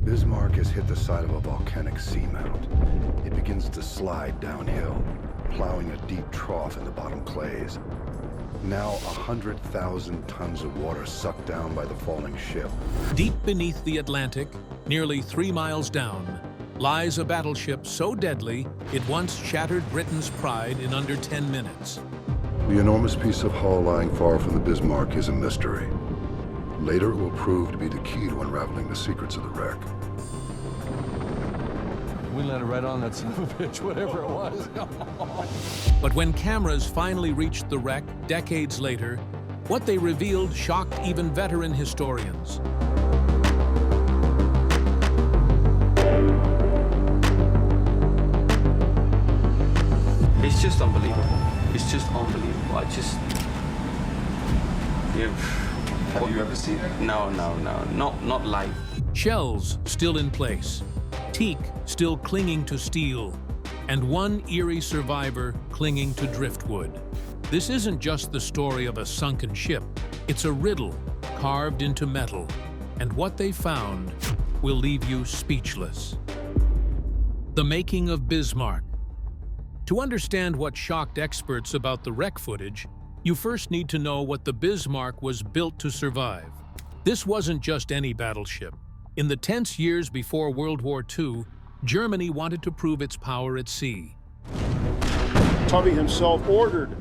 Bismarck has hit the side of a volcanic seamount. It begins to slide downhill, plowing a deep trough in the bottom clays. Now 100,000 tons of water sucked down by the falling ship. Deep beneath the Atlantic, nearly 3 miles down, lies a battleship so deadly it once shattered Britain's pride in under 10 minutes. The enormous piece of hull lying far from the Bismarck is a mystery. Later it will prove to be the key to unraveling the secrets of the wreck. We landed right on that son of a bitch, whatever it was. But when cameras finally reached the wreck decades later, what they revealed shocked even veteran historians. It's just unbelievable. It's just unbelievable. Have you ever seen it? No, not live. Shells still in place, teak still clinging to steel, and one eerie survivor clinging to driftwood. This isn't just the story of a sunken ship. It's a riddle carved into metal, and what they found will leave you speechless. The making of Bismarck. To understand what shocked experts about the wreck footage, you first need to know what the Bismarck was built to survive. This wasn't just any battleship. In the tense years before World War II, Germany wanted to prove its power at sea. Tubby himself ordered.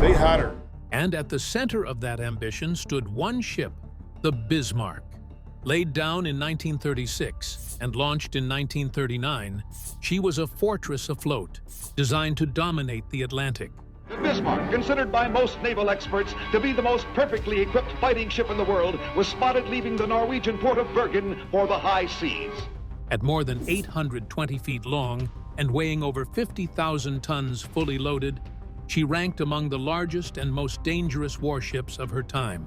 They had her. And at the center of that ambition stood one ship, the Bismarck. Laid down in 1936 and launched in 1939, she was a fortress afloat, designed to dominate the Atlantic. The Bismarck, considered by most naval experts to be the most perfectly equipped fighting ship in the world, was spotted leaving the Norwegian port of Bergen for the high seas. At more than 820 feet long and weighing over 50,000 tons fully loaded, she ranked among the largest and most dangerous warships of her time.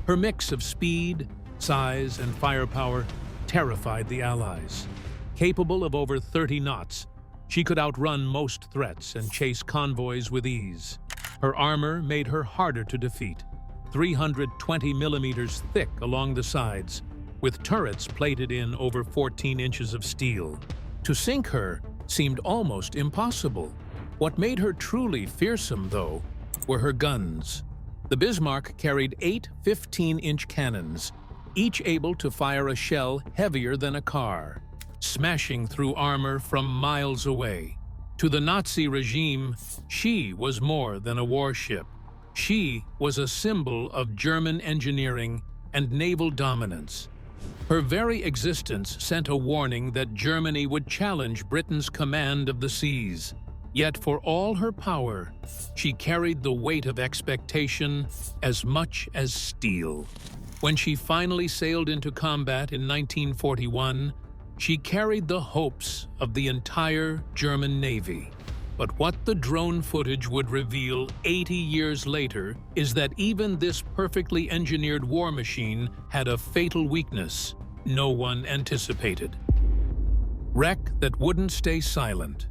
Her mix of speed, size, and firepower terrified the Allies. Capable of over 30 knots, she could outrun most threats and chase convoys with ease. Her armor made her harder to defeat, 320 millimeters thick along the sides, with turrets plated in over 14 inches of steel. To sink her seemed almost impossible. What made her truly fearsome, though, were her guns. The Bismarck carried 8 15-inch cannons, each able to fire a shell heavier than a car, smashing through armor from miles away. To the Nazi regime, she was more than a warship. She was a symbol of German engineering and naval dominance. Her very existence sent a warning that Germany would challenge Britain's command of the seas. Yet for all her power, she carried the weight of expectation as much as steel. When she finally sailed into combat in 1941, she carried the hopes of the entire German Navy. But what the drone footage would reveal 80 years later is that even this perfectly engineered war machine had a fatal weakness no one anticipated. Wreck that wouldn't stay silent.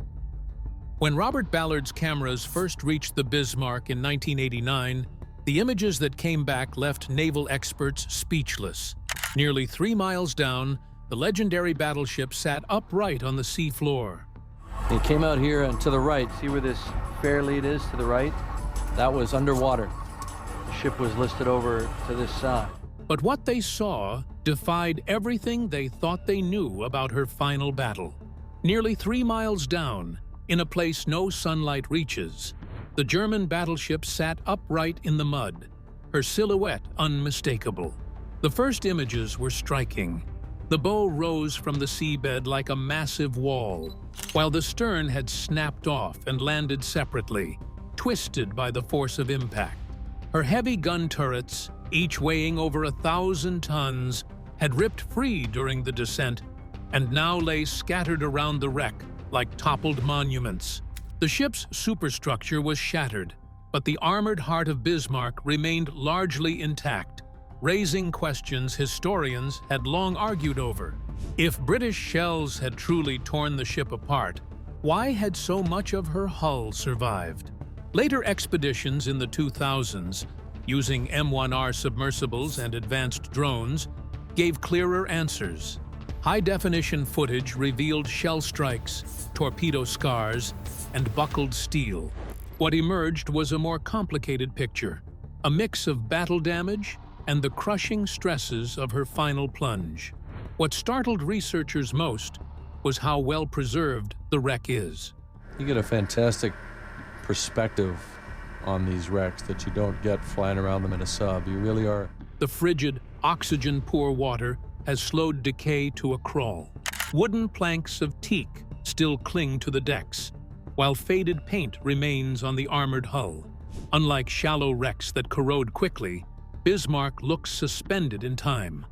When Robert Ballard's cameras first reached the Bismarck in 1989, the images that came back left naval experts speechless. Nearly 3 miles down, the legendary battleship sat upright on the sea floor. It came out here and to the right. See where this fair lead is to the right? That was underwater. The ship was listed over to this side. But what they saw defied everything they thought they knew about her final battle. Nearly 3 miles down, in a place no sunlight reaches, the German battleship sat upright in the mud, her silhouette unmistakable. The first images were striking. The bow rose from the seabed like a massive wall, while the stern had snapped off and landed separately, twisted by the force of impact. Her heavy gun turrets, each weighing over 1,000 tons, had ripped free during the descent and now lay scattered around the wreck like toppled monuments. The ship's superstructure was shattered, but the armored heart of Bismarck remained largely intact, raising questions historians had long argued over. If British shells had truly torn the ship apart, why had so much of her hull survived? Later expeditions in the 2000s using M1R submersibles and advanced drones, gave clearer answers. High-definition footage revealed shell strikes, torpedo scars, and buckled steel. What emerged was a more complicated picture, a mix of battle damage and the crushing stresses of her final plunge. What startled researchers most was how well preserved the wreck is. You get a fantastic perspective on these wrecks that you don't get flying around them in a sub. You really are. The frigid, oxygen-poor water has slowed decay to a crawl. Wooden planks of teak still cling to the decks, while faded paint remains on the armored hull. Unlike shallow wrecks that corrode quickly, Bismarck looks suspended in time,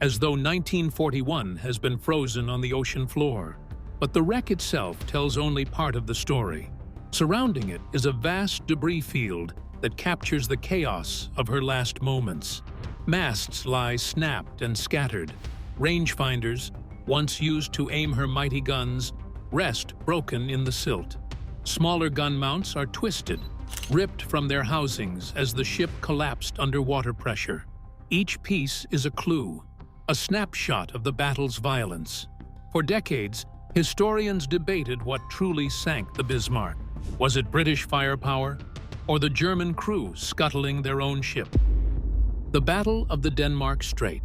as though 1941 has been frozen on the ocean floor. But the wreck itself tells only part of the story. Surrounding it is a vast debris field that captures the chaos of her last moments. Masts lie snapped and scattered. Rangefinders, once used to aim her mighty guns, rest broken in the silt. Smaller gun mounts are twisted, ripped from their housings as the ship collapsed under water pressure. Each piece is a clue, a snapshot of the battle's violence. For decades, historians debated what truly sank the Bismarck. Was it British firepower, or the German crew scuttling their own ship? The Battle of the Denmark Strait.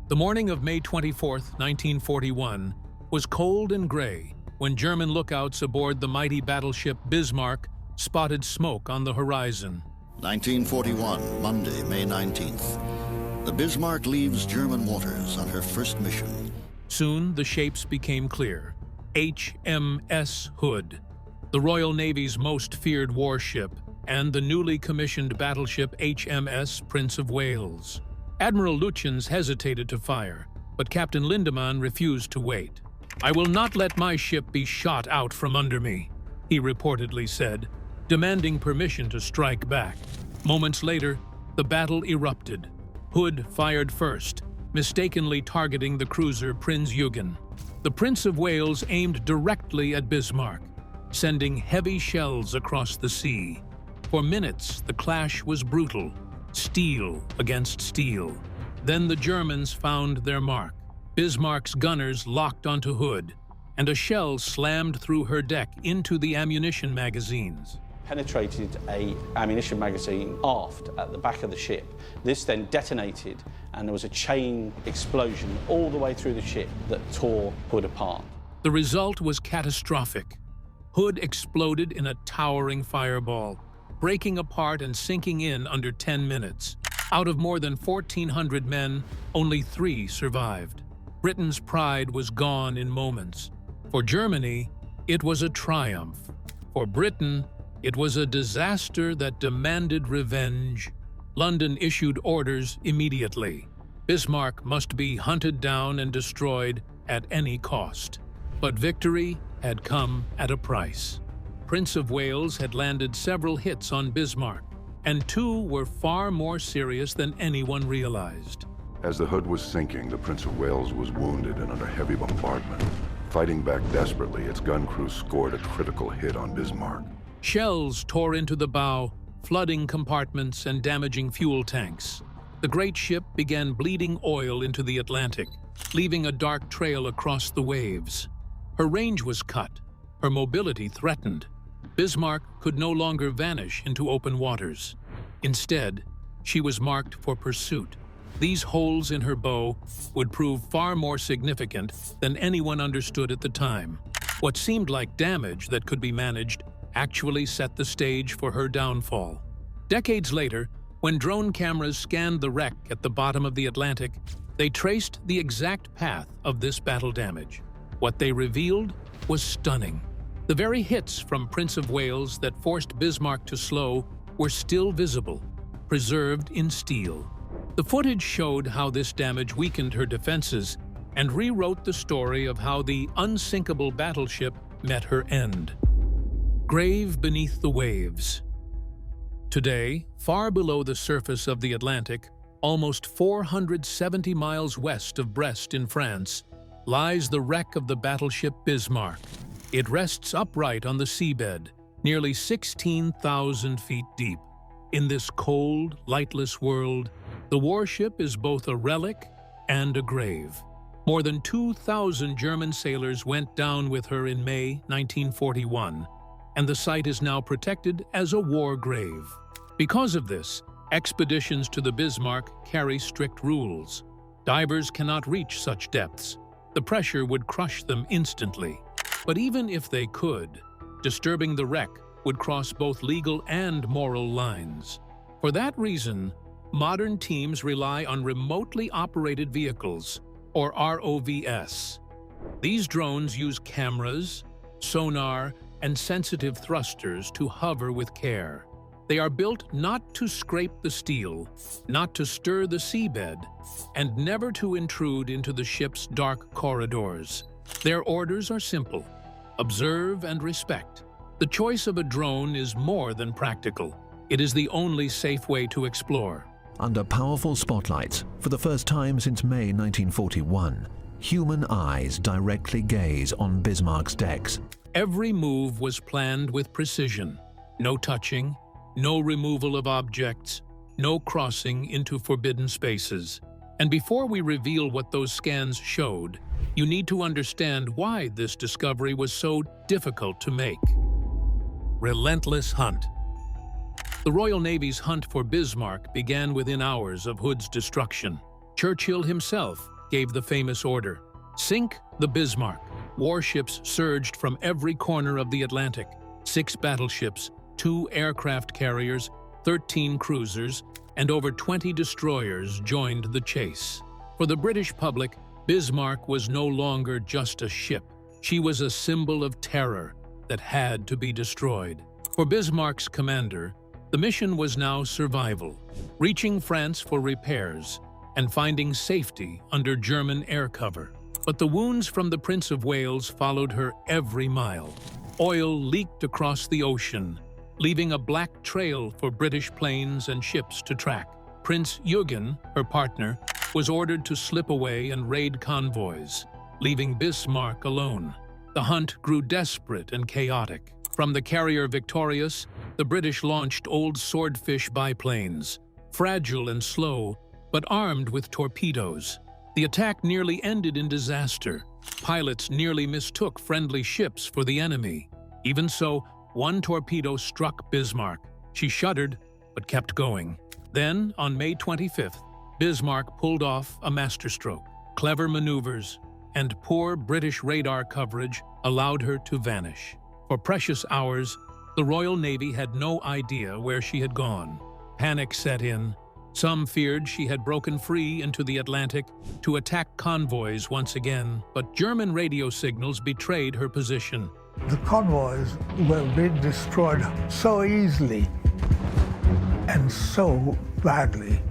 The morning of May 24, 1941, was cold and gray when German lookouts aboard the mighty battleship Bismarck spotted smoke on the horizon. 1941, Monday, May 19th. The Bismarck leaves German waters on her first mission. Soon the shapes became clear. HMS Hood, the Royal Navy's most feared warship, and the newly commissioned battleship HMS Prince of Wales. Admiral Lutyens hesitated to fire, but Captain Lindemann refused to wait. "I will not let my ship be shot out from under me," he reportedly said, demanding permission to strike back. Moments later, the battle erupted. Hood fired first, mistakenly targeting the cruiser Prinz Eugen. The Prince of Wales aimed directly at Bismarck, sending heavy shells across the sea. For minutes, the clash was brutal, steel against steel. Then the Germans found their mark. Bismarck's gunners locked onto Hood, and a shell slammed through her deck into the ammunition magazines. Penetrated an ammunition magazine aft at the back of the ship. This then detonated, and there was a chain explosion all the way through the ship that tore Hood apart. The result was catastrophic. Hood exploded in a towering fireball, breaking apart and sinking in under 10 minutes. Out of more than 1,400 men, only 3 survived. Britain's pride was gone in moments. For Germany, it was a triumph. For Britain, it was a disaster that demanded revenge. London issued orders immediately. Bismarck must be hunted down and destroyed at any cost. But victory had come at a price. Prince of Wales had landed several hits on Bismarck, and 2 were far more serious than anyone realized. As the Hood was sinking, the Prince of Wales was wounded and under heavy bombardment. Fighting back desperately, its gun crew scored a critical hit on Bismarck. Shells tore into the bow, flooding compartments and damaging fuel tanks. The great ship began bleeding oil into the Atlantic, leaving a dark trail across the waves. Her range was cut, her mobility threatened. Bismarck could no longer vanish into open waters. Instead, she was marked for pursuit. These holes in her bow would prove far more significant than anyone understood at the time. What seemed like damage that could be managed actually set the stage for her downfall. Decades later, when drone cameras scanned the wreck at the bottom of the Atlantic, they traced the exact path of this battle damage. What they revealed was stunning. The very hits from Prince of Wales that forced Bismarck to slow were still visible, preserved in steel. The footage showed how this damage weakened her defenses and rewrote the story of how the unsinkable battleship met her end. Grave beneath the waves. Today, far below the surface of the Atlantic, almost 470 miles west of Brest in France, lies the wreck of the battleship Bismarck. It rests upright on the seabed, nearly 16,000 feet deep. In this cold, lightless world, the warship is both a relic and a grave. More than 2,000 German sailors went down with her in May 1941, and the site is now protected as a war grave. Because of this, expeditions to the Bismarck carry strict rules. Divers cannot reach such depths. The pressure would crush them instantly. But even if they could, disturbing the wreck would cross both legal and moral lines. For that reason, modern teams rely on remotely operated vehicles, or ROVs. These drones use cameras, sonar, and sensitive thrusters to hover with care. They are built not to scrape the steel, not to stir the seabed, and never to intrude into the ship's dark corridors. Their orders are simple: observe and respect. The choice of a drone is more than practical. It is the only safe way to explore. Under powerful spotlights, for the first time since May 1941, human eyes directly gaze on Bismarck's decks. Every move was planned with precision. No touching, no removal of objects, no crossing into forbidden spaces. And before we reveal what those scans showed, you need to understand why this discovery was so difficult to make. Relentless hunt. The Royal Navy's hunt for Bismarck began within hours of Hood's destruction. Churchill himself gave the famous order: "Sink the Bismarck." Warships surged from every corner of the Atlantic. 6 battleships, 2 aircraft carriers, 13 cruisers, and over 20 destroyers joined the chase. For the British public, Bismarck was no longer just a ship. She was a symbol of terror that had to be destroyed. For Bismarck's commander, the mission was now survival, reaching France for repairs and finding safety under German air cover. But the wounds from the Prince of Wales followed her every mile. Oil leaked across the ocean, leaving a black trail for British planes and ships to track. Prince Eugen, her partner, was ordered to slip away and raid convoys, leaving Bismarck alone. The hunt grew desperate and chaotic. From the carrier Victorious, the British launched old swordfish biplanes, fragile and slow, but armed with torpedoes. The attack nearly ended in disaster. Pilots nearly mistook friendly ships for the enemy. Even so, one torpedo struck Bismarck. She shuddered, but kept going. Then, on May 25th, Bismarck pulled off a masterstroke. Clever maneuvers and poor British radar coverage allowed her to vanish. For precious hours, the Royal Navy had no idea where she had gone. Panic set in. Some feared she had broken free into the Atlantic to attack convoys once again, but German radio signals betrayed her position. The convoys were being destroyed so easily and so badly.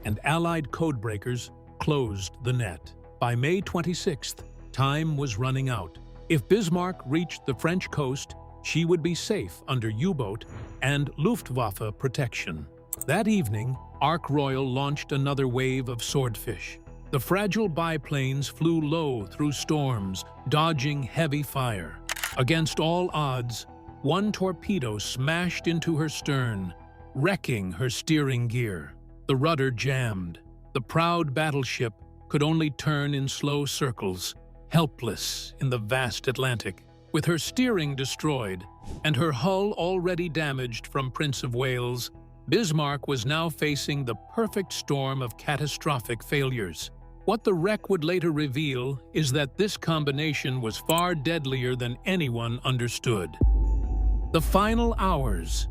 And Allied codebreakers closed the net. By May 26th, time was running out. If Bismarck reached the French coast, she would be safe under U-boat and Luftwaffe protection. That evening, Ark Royal launched another wave of swordfish. The fragile biplanes flew low through storms, dodging heavy fire. Against all odds, one torpedo smashed into her stern, wrecking her steering gear. The rudder jammed. The proud battleship could only turn in slow circles, helpless in the vast Atlantic. With her steering destroyed and her hull already damaged from Prince of Wales, Bismarck was now facing the perfect storm of catastrophic failures. What the wreck would later reveal is that this combination was far deadlier than anyone understood. The final hours.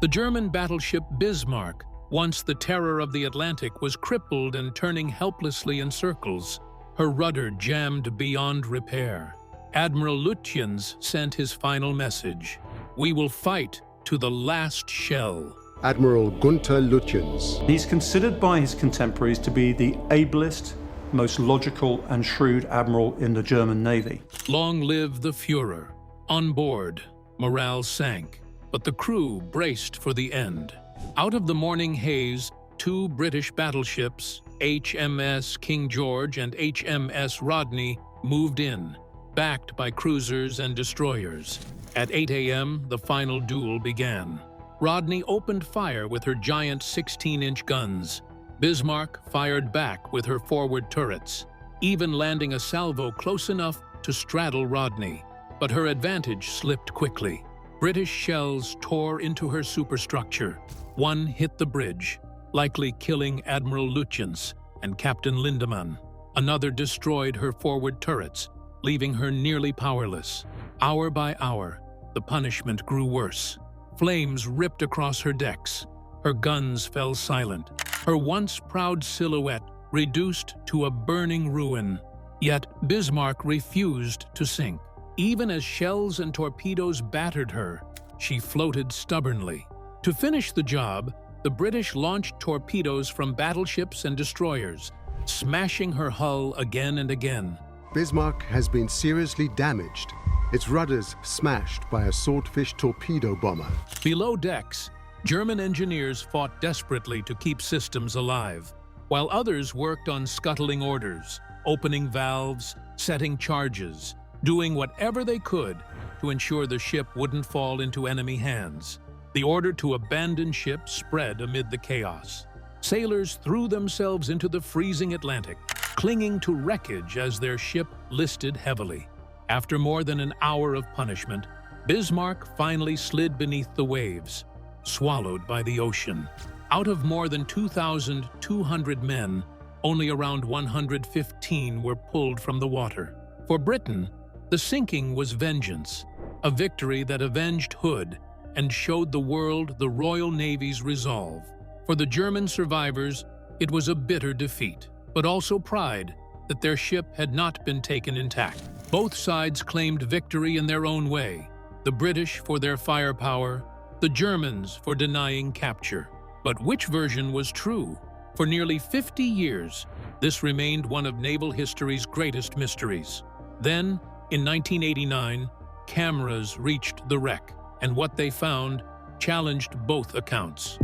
The German battleship Bismarck, once the terror of the Atlantic, was crippled and turning helplessly in circles. Her rudder jammed beyond repair. Admiral Lutyens sent his final message: "We will fight to the last shell." Admiral Gunther Lutyens. He's considered by his contemporaries to be the ablest, most logical and shrewd admiral in the German Navy. Long live the Führer. On board, morale sank, but the crew braced for the end. Out of the morning haze, 2 British battleships, HMS King George and HMS Rodney, moved in, backed by cruisers and destroyers. At 8 a.m., the final duel began. Rodney opened fire with her giant 16-inch guns. Bismarck fired back with her forward turrets, even landing a salvo close enough to straddle Rodney. But her advantage slipped quickly. British shells tore into her superstructure. One hit the bridge, likely killing Admiral Lutyens and Captain Lindemann. Another destroyed her forward turrets, leaving her nearly powerless. Hour by hour, the punishment grew worse. Flames ripped across her decks. Her guns fell silent. Her once proud silhouette reduced to a burning ruin. Yet Bismarck refused to sink. Even as shells and torpedoes battered her, she floated stubbornly. To finish the job, the British launched torpedoes from battleships and destroyers, smashing her hull again and again. Bismarck has been seriously damaged. Its rudders smashed by a swordfish torpedo bomber. Below decks, German engineers fought desperately to keep systems alive, while others worked on scuttling orders, opening valves, setting charges, doing whatever they could to ensure the ship wouldn't fall into enemy hands. The order to abandon ship spread amid the chaos. Sailors threw themselves into the freezing Atlantic, clinging to wreckage as their ship listed heavily. After more than an hour of punishment, Bismarck finally slid beneath the waves, swallowed by the ocean. Out of more than 2,200 men, only around 115 were pulled from the water. For Britain, the sinking was vengeance, a victory that avenged Hood and showed the world the Royal Navy's resolve. For the German survivors, it was a bitter defeat, but also pride that their ship had not been taken intact. Both sides claimed victory in their own way, the British for their firepower, the Germans for denying capture. But which version was true? For nearly 50 years, this remained one of naval history's greatest mysteries. Then, in 1989, cameras reached the wreck, and what they found challenged both accounts.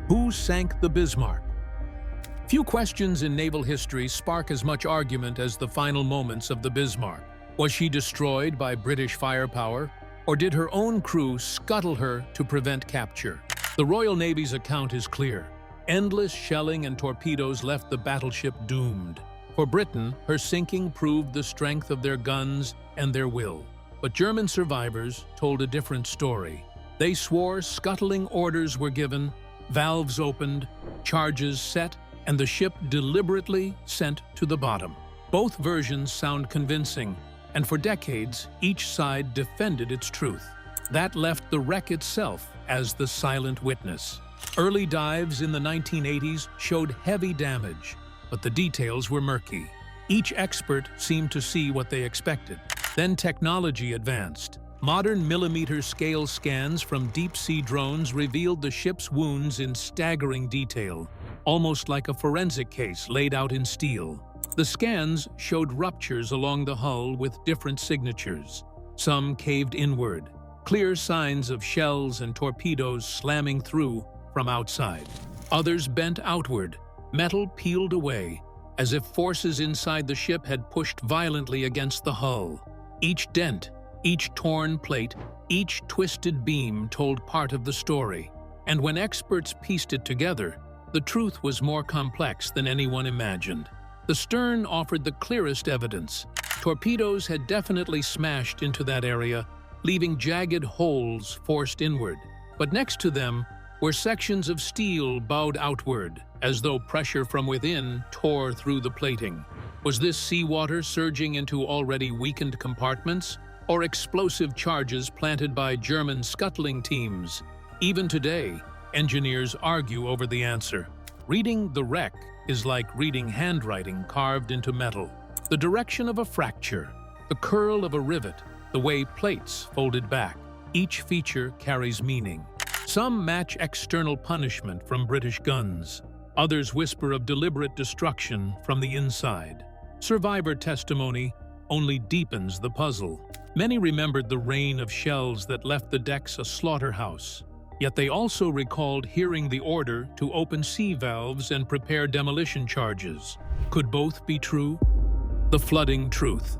Who sank the Bismarck? Few questions in naval history spark as much argument as the final moments of the Bismarck. Was she destroyed by British firepower, or did her own crew scuttle her to prevent capture? The Royal Navy's account is clear. Endless shelling and torpedoes left the battleship doomed. For Britain, her sinking proved the strength of their guns and their will. But German survivors told a different story. They swore scuttling orders were given, valves opened, charges set, and the ship deliberately sent to the bottom. Both versions sound convincing, and for decades, each side defended its truth. That left the wreck itself as the silent witness. Early dives in the 1980s showed heavy damage, but the details were murky. Each expert seemed to see what they expected. Then technology advanced. Modern millimeter-scale scans from deep-sea drones revealed the ship's wounds in staggering detail, almost like a forensic case laid out in steel. The scans showed ruptures along the hull with different signatures. Some caved inward, clear signs of shells and torpedoes slamming through from outside. Others bent outward, metal peeled away, as if forces inside the ship had pushed violently against the hull. Each dent, each torn plate, each twisted beam told part of the story. And when experts pieced it together, the truth was more complex than anyone imagined. The stern offered the clearest evidence. Torpedoes had definitely smashed into that area, leaving jagged holes forced inward. But next to them were sections of steel bowed outward, as though pressure from within tore through the plating. Was this seawater surging into already weakened compartments, or explosive charges planted by German scuttling teams? Even today, engineers argue over the answer. Reading the wreck is like reading handwriting carved into metal. The direction of a fracture, the curl of a rivet, the way plates folded back. Each feature carries meaning. Some match external punishment from British guns. Others whisper of deliberate destruction from the inside. Survivor testimony only deepens the puzzle. Many remembered the rain of shells that left the decks a slaughterhouse. Yet they also recalled hearing the order to open sea valves and prepare demolition charges. Could both be true? The flooding truth.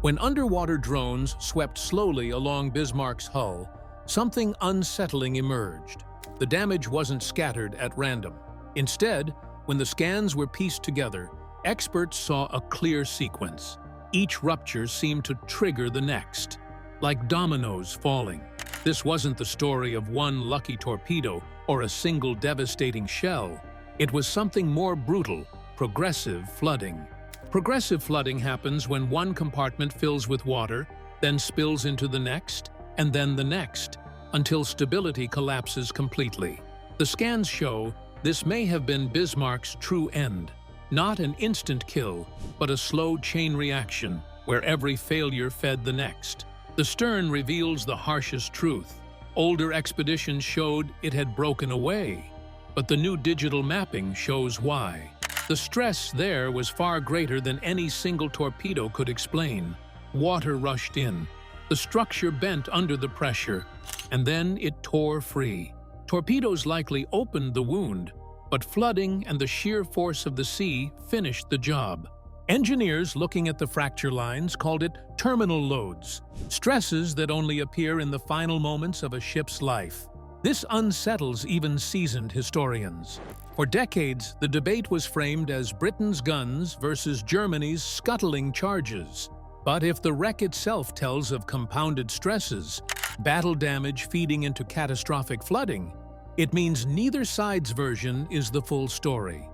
When underwater drones swept slowly along Bismarck's hull, something unsettling emerged. The damage wasn't scattered at random. Instead, when the scans were pieced together, experts saw a clear sequence. Each rupture seemed to trigger the next, like dominoes falling. This wasn't the story of one lucky torpedo or a single devastating shell. It was something more brutal: progressive flooding. Progressive flooding happens when one compartment fills with water, then spills into the next, and then the next, until stability collapses completely. The scans show this may have been Bismarck's true end. Not an instant kill, but a slow chain reaction, where every failure fed the next. The stern reveals the harshest truth. Older expeditions showed it had broken away, but the new digital mapping shows why. The stress there was far greater than any single torpedo could explain. Water rushed in. The structure bent under the pressure, and then it tore free. Torpedoes likely opened the wound, but flooding and the sheer force of the sea finished the job. Engineers looking at the fracture lines called it terminal loads, stresses that only appear in the final moments of a ship's life. This unsettles even seasoned historians. For decades, the debate was framed as Britain's guns versus Germany's scuttling charges. But if the wreck itself tells of compounded stresses, battle damage feeding into catastrophic flooding, it means neither side's version is the full story.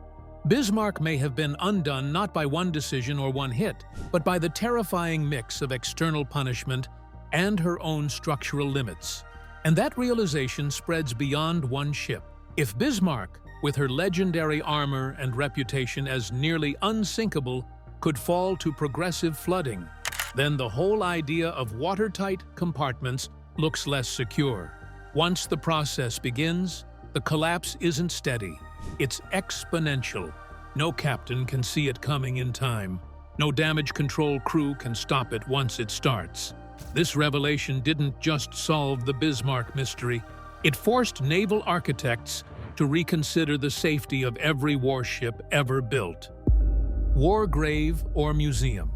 Bismarck may have been undone not by one decision or one hit, but by the terrifying mix of external punishment and her own structural limits. And that realization spreads beyond one ship. If Bismarck, with her legendary armor and reputation as nearly unsinkable, could fall to progressive flooding, then the whole idea of watertight compartments looks less secure. Once the process begins, the collapse isn't steady. It's exponential. No captain can see it coming in time. No damage control crew can stop it once it starts. This revelation didn't just solve the Bismarck mystery. It forced naval architects to reconsider the safety of every warship ever built. War grave or museum.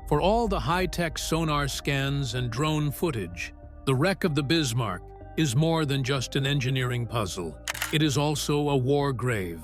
For all the high-tech sonar scans and drone footage, the wreck of the Bismarck is more than just an engineering puzzle. It is also a war grave.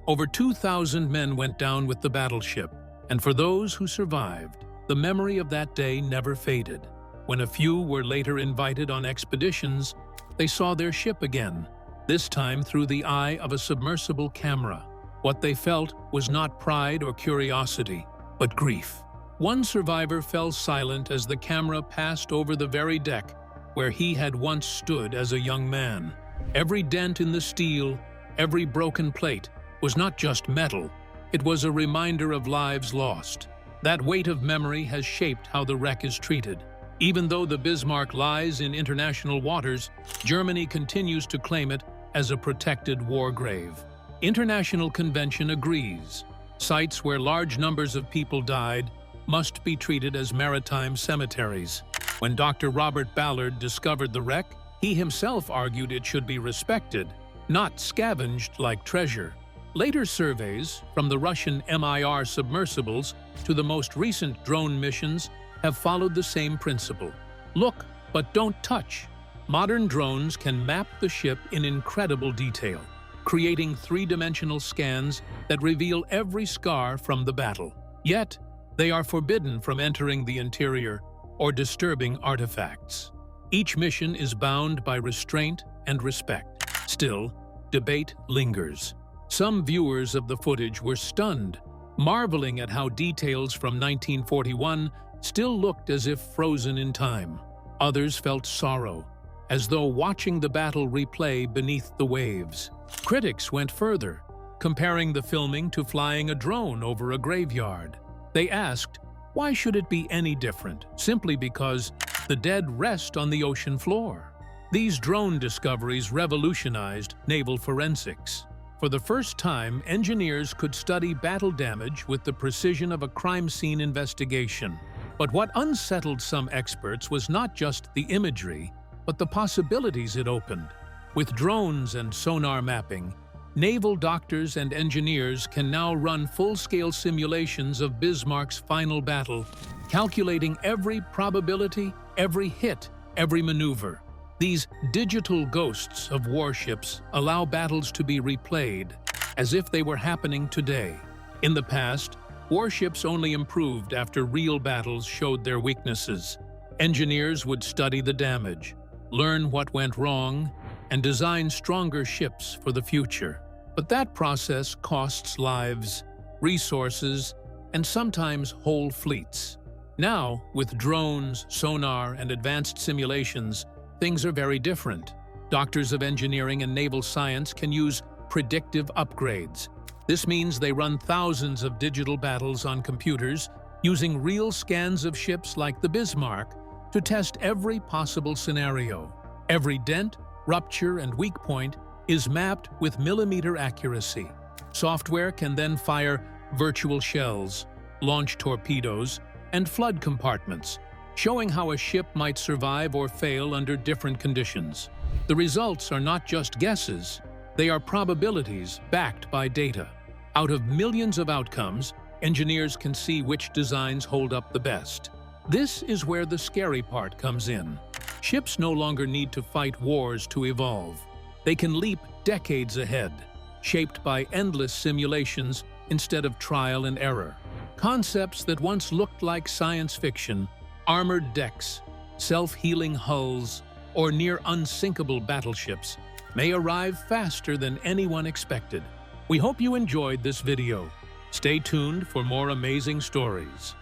Over 2,000 men went down with the battleship, and for those who survived, the memory of that day never faded. When a few were later invited on expeditions, they saw their ship again, this time through the eye of a submersible camera. What they felt was not pride or curiosity, but grief. One survivor fell silent as the camera passed over the very deck where he had once stood as a young man. Every dent in the steel, every broken plate, was not just metal, it was a reminder of lives lost. That weight of memory has shaped how the wreck is treated. Even though the Bismarck lies in international waters, Germany continues to claim it as a protected war grave. International convention agrees. Sites where large numbers of people died must be treated as maritime cemeteries. When Dr. Robert Ballard discovered the wreck, he himself argued it should be respected, not scavenged like treasure. Later surveys, from the Russian MIR submersibles to the most recent drone missions, have followed the same principle. Look, but don't touch. Modern drones can map the ship in incredible detail, creating three-dimensional scans that reveal every scar from the battle. Yet, they are forbidden from entering the interior or disturbing artifacts. Each mission is bound by restraint and respect. Still, debate lingers. Some viewers of the footage were stunned, marveling at how details from 1941 still looked as if frozen in time. Others felt sorrow, as though watching the battle replay beneath the waves. Critics went further, comparing the filming to flying a drone over a graveyard. They asked, why should it be any different, simply because the dead rest on the ocean floor? These drone discoveries revolutionized naval forensics. For the first time, engineers could study battle damage with the precision of a crime scene investigation. But what unsettled some experts was not just the imagery, but the possibilities it opened. With drones and sonar mapping, naval doctors and engineers can now run full-scale simulations of Bismarck's final battle, calculating every probability, every hit, every maneuver. These digital ghosts of warships allow battles to be replayed as if they were happening today. In the past, warships only improved after real battles showed their weaknesses. Engineers would study the damage, learn what went wrong, and design stronger ships for the future. But that process costs lives, resources, and sometimes whole fleets. Now, with drones, sonar, and advanced simulations, things are very different. Doctors of engineering and naval science can use predictive upgrades. This means they run thousands of digital battles on computers using real scans of ships like the Bismarck to test every possible scenario. Every dent, rupture, and weak point is mapped with millimeter accuracy. Software can then fire virtual shells, launch torpedoes, and flood compartments, showing how a ship might survive or fail under different conditions. The results are not just guesses, they are probabilities backed by data. Out of millions of outcomes, engineers can see which designs hold up the best. This is where the scary part comes in. Ships no longer need to fight wars to evolve. They can leap decades ahead, shaped by endless simulations instead of trial and error. Concepts that once looked like science fiction, armored decks, self-healing hulls, or near unsinkable battleships, may arrive faster than anyone expected. We hope you enjoyed this video. Stay tuned for more amazing stories.